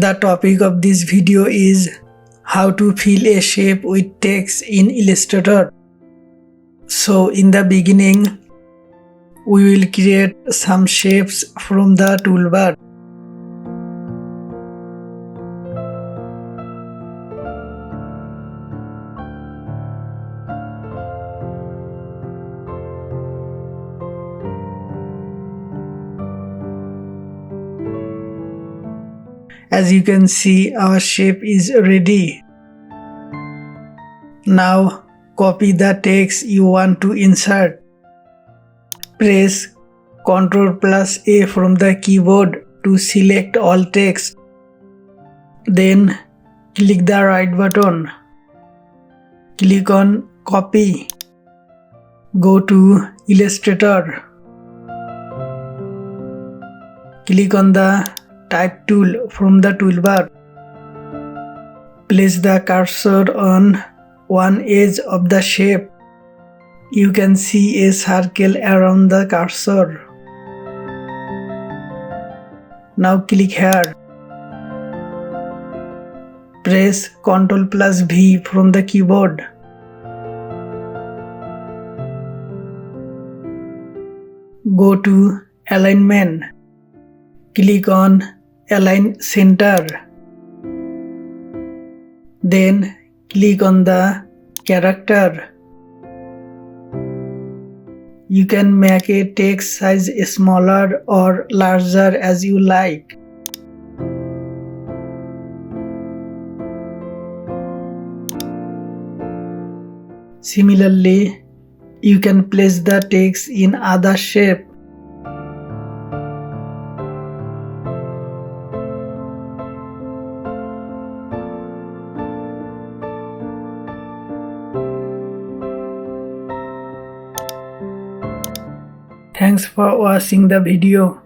The topic of this video is how to fill a shape with text in Illustrator. So in the beginning, we will create some shapes from the toolbar. As you can see, our shape is ready. Now copy the text you want to insert. Press Ctrl+A from the keyboard to select all text. Then click the right button. Click on Copy. Go to Illustrator. Click on the Type tool from the toolbar. Place the cursor on one edge of the shape. You can see a circle around the cursor. Now click here. Press Ctrl+V from the keyboard. Go to Alignment. Click on Align Center. Then click on the character. You can make a text size smaller or larger as you like. Similarly, you can place the text in other shape. Thanks for watching the video.